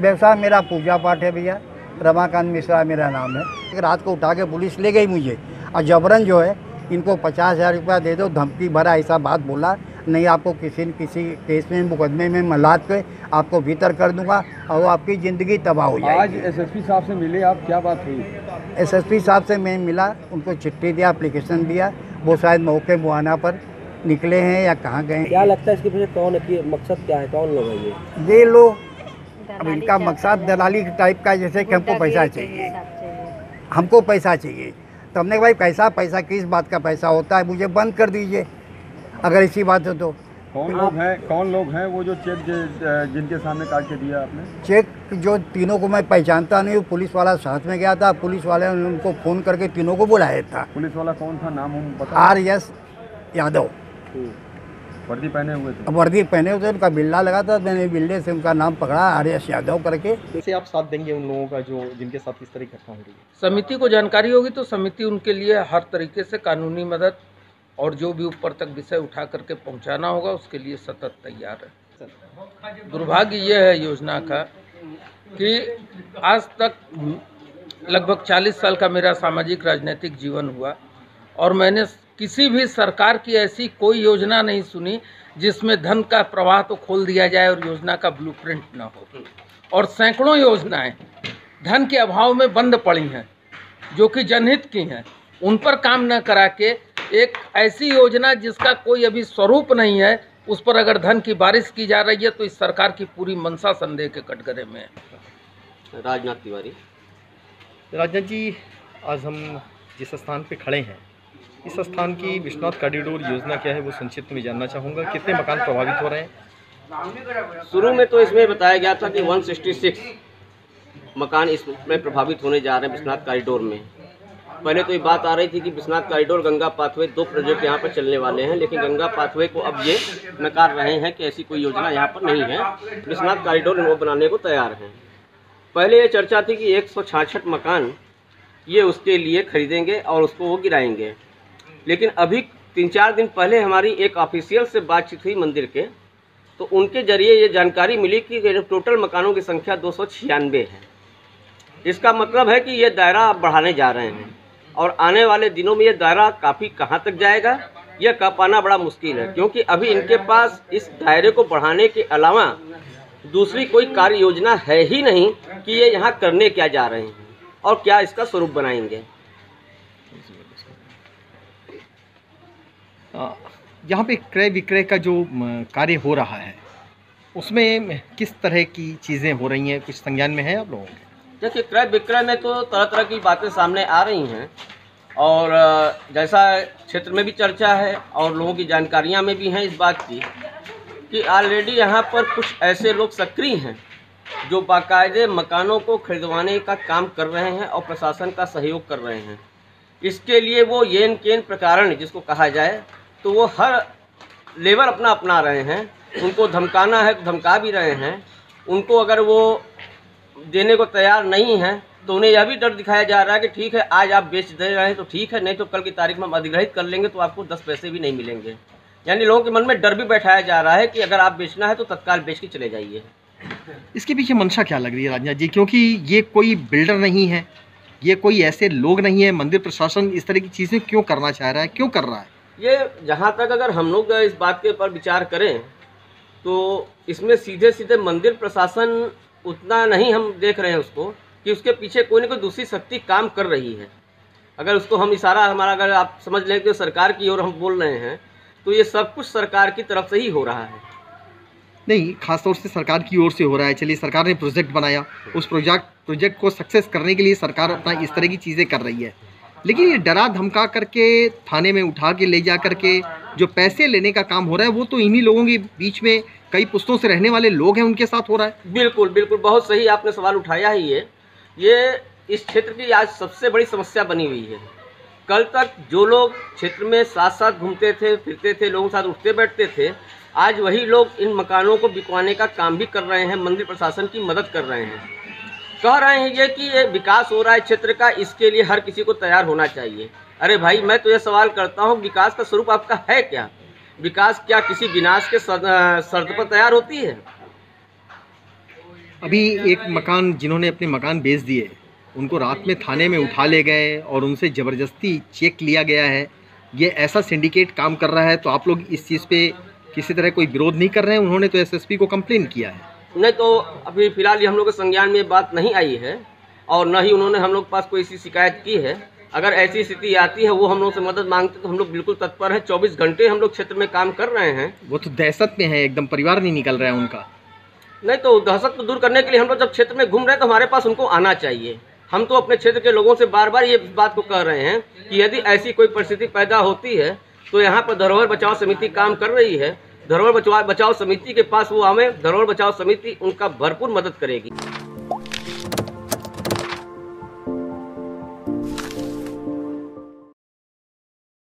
व्यवसाय मेरा पूजा पाठ है भैया, रमाकांत मिश्रा मेरा नाम है। रात को उठा के पुलिस ले गई मुझे और जबरन जो है इनको 50,000 रुपया दे दो, धमकी भरा ऐसा बात बोला, नहीं आपको किसी न किसी केस में मुकदमे में मलात के आपको भीतर कर दूंगा और वो आपकी ज़िंदगी तबाह हो जाएगी। आज एसएसपी साहब से मिले आप, क्या बात हुई? एसएसपी साहब से मैं मिला, उनको चिट्ठी दिया, एप्लीकेशन दिया, वो शायद मौके मुआना पर निकले हैं या कहाँ गए। क्या लगता है इसके पीछे कौन है, मकसद क्या है, कौन लोग हैं ये लोग? अब इनका मकसद दलाली टाइप का, जैसे कि हमको पैसा चाहिए, हमको पैसा चाहिए। तो हमने कहा भाई पैसा किस बात का पैसा होता है, मुझे बंद कर दीजिए अगर इसी बात हो तो। कौन लोग हैं वो जो चेक जिनके सामने काट के दिया आपने? चेक जो तीनों को मैं पहचानता नहीं हूँ, पुलिस वाला साथ में गया था, पुलिस वाले ने उनको फ़ोन करके तीनों को बुलाया था। पुलिस वाला कौन था, नाम बता? आर.एस. यादव। वर्दी पहने हुए थे? वर्दी पहने हुए थे, उनका बिल्ला लगा था, मैंने बिल्ले से उनका नाम पकड़ा, आर.एस. यादव करके। कैसे आप साथ देंगे उन लोगों का जो जिनके साथ इस तरह की घटना हो रही है? समिति को जानकारी होगी तो समिति उनके लिए हर तरीके से कानूनी मदद और जो भी ऊपर तक विषय उठा करके पहुंचाना होगा उसके लिए सतत तैयार है। दुर्भाग्य ये है योजना का कि आज तक लगभग 40 साल का मेरा सामाजिक राजनीतिक जीवन हुआ और मैंने किसी भी सरकार की ऐसी कोई योजना नहीं सुनी जिसमें धन का प्रवाह तो खोल दिया जाए और योजना का ब्लूप्रिंट ना हो। और सैकड़ों योजनाएं धन के अभाव में बंद पड़ी हैं जो कि जनहित की हैं, उन पर काम न करा के एक ऐसी योजना जिसका कोई अभी स्वरूप नहीं है उस पर अगर धन की बारिश की जा रही है तो इस सरकार की पूरी मंशा संदेह के कटघरे में है। राजनाथ तिवारी। राजनाथ जी, आज हम जिस स्थान पे खड़े हैं, इस स्थान की विश्वनाथ कॉरिडोर योजना क्या है वो संक्षिप्त में जानना चाहूँगा। कितने मकान प्रभावित हो रहे हैं? शुरू में तो इसमें बताया गया था कि 166 मकान इसमें प्रभावित होने जा रहे हैं विश्वनाथ कॉरिडोर में। पहले तो ये बात आ रही थी कि Vishwanath corridor Ganga pathway 2 project यहाँ पर चलने वाले हैं, लेकिन गंगा पाथवे को अब ये नकार रहे हैं कि ऐसी कोई योजना यहाँ पर नहीं है। विश्वनाथ कॉरिडोर वो बनाने को तैयार हैं। पहले ये चर्चा थी कि 166 मकान ये उसके लिए खरीदेंगे और उसको वो गिराएंगे, लेकिन अभी 3-4 दिन पहले हमारी एक ऑफिशियल से बातचीत हुई मंदिर के, तो उनके जरिए ये जानकारी मिली कि टोटल मकानों की संख्या 296 है। इसका मतलब है कि ये दायरा बढ़ाने जा रहे हैं और आने वाले दिनों में ये दायरा काफ़ी कहाँ तक जाएगा यह कह पाना बड़ा मुश्किल है, क्योंकि अभी इनके पास इस दायरे को बढ़ाने के अलावा दूसरी कोई कार्य योजना है ही नहीं कि ये यहाँ करने क्या जा रहे हैं और क्या इसका स्वरूप बनाएंगे। यहाँ पे क्रय विक्रय का जो कार्य हो रहा है उसमें किस तरह की चीज़ें हो रही हैं, कुछ संज्ञान में है आप लोगों के? देखिए, क्रय विक्रय में तो तरह तरह की बातें सामने आ रही हैं और जैसा क्षेत्र में भी चर्चा है और लोगों की जानकारियां में भी हैं इस बात की कि ऑलरेडी यहाँ पर कुछ ऐसे लोग सक्रिय हैं जो बाकायदे मकानों को खरीदवाने का काम कर रहे हैं और प्रशासन का सहयोग कर रहे हैं। इसके लिए वो येन केन प्रकरण जिसको कहा जाए तो वो हर लेवल अपना अपना रहे हैं। उनको धमकाना है तो धमका भी रहे हैं, उनको अगर वो देने को तैयार नहीं है तो उन्हें यह भी डर दिखाया जा रहा है कि ठीक है आज आप बेच दे रहे हैं तो ठीक है, नहीं तो कल की तारीख में हम अधिग्रहित कर लेंगे तो आपको 10 पैसे भी नहीं मिलेंगे। यानी लोगों के मन में डर भी बैठाया जा रहा है कि अगर आप बेचना है तो तत्काल बेच के चले जाइए। इसके पीछे मंशा क्या लग रही है राजनाथ जी? क्योंकि ये कोई बिल्डर नहीं है, ये कोई ऐसे लोग नहीं है। मंदिर प्रशासन इस तरह की चीज़ें क्यों करना चाह रहा है, क्यों कर रहा है? ये जहाँ तक अगर हम लोग इस बात के ऊपर विचार करें तो इसमें सीधे सीधे मंदिर प्रशासन उतना नहीं हम देख रहे हैं उसको कि उसके पीछे कोई ना कोई दूसरी शक्ति काम कर रही है। अगर उसको हम इशारा हमारा अगर आप समझ लें कि सरकार की ओर हम बोल रहे हैं तो ये सब कुछ सरकार की तरफ से ही हो रहा है। नहीं, खासतौर से सरकार की ओर से हो रहा है। चलिए, सरकार ने प्रोजेक्ट बनाया, उस प्रोजेक्ट को सक्सेस करने के लिए सरकार अपना इस तरह की चीज़ें कर रही है, लेकिन ये डरा धमका करके थाने में उठा के ले जा करके जो पैसे लेने का काम हो रहा है वो तो इन्हीं लोगों के बीच में कई पुश्तों से रहने वाले लोग हैं उनके साथ हो रहा है। बिल्कुल बिल्कुल, बहुत सही आपने सवाल उठाया ही है। ये इस क्षेत्र की आज सबसे बड़ी समस्या बनी हुई है। कल तक जो लोग क्षेत्र में साथ साथ घूमते थे, फिरते थे, लोगों के साथ उठते बैठते थे, आज वही लोग इन मकानों को बिकवाने का काम भी कर रहे हैं, मंदिर प्रशासन की मदद कर रहे हैं। कह रहे हैं ये कि ये विकास हो रहा है क्षेत्र का, इसके लिए हर किसी को तैयार होना चाहिए। अरे भाई, मैं तो ये सवाल करता हूँ, विकास का स्वरूप आपका है क्या? विकास क्या किसी विनाश के शर्त पर तैयार होती है? अभी एक मकान, जिन्होंने अपने मकान बेच दिए, उनको रात में थाने में उठा ले गए और उनसे ज़बरदस्ती चेक लिया गया है। ये ऐसा सिंडिकेट काम कर रहा है, तो आप लोग इस चीज़ पे किसी तरह कोई विरोध नहीं कर रहे हैं? उन्होंने तो एसएसपी को कंप्लेन किया है। नहीं, तो अभी फिलहाल ये हम लोग के संज्ञान में बात नहीं आई है और न ही उन्होंने हम लोग के पास कोई ऐसी शिकायत की है। अगर ऐसी स्थिति आती है, वो हम लोग से मदद मांगते तो हम लोग बिल्कुल तत्पर हैं। 24 घंटे हम लोग क्षेत्र में काम कर रहे हैं। वो तो दहशत में है, एकदम परिवार नहीं निकल रहा है उनका। नहीं, तो दहशत को दूर करने के लिए हम लोग जब क्षेत्र में घूम रहे हैं तो हमारे पास उनको आना चाहिए। हम तो अपने क्षेत्र के लोगों से बार बार ये बात को कह रहे हैं कि यदि ऐसी कोई परिस्थिति पैदा होती है तो यहाँ पर धरोहर बचाओ समिति काम कर रही है। धरोहर बचाओ समिति के पास वो आवे, धरोहर बचाओ समिति उनका भरपूर मदद करेगी।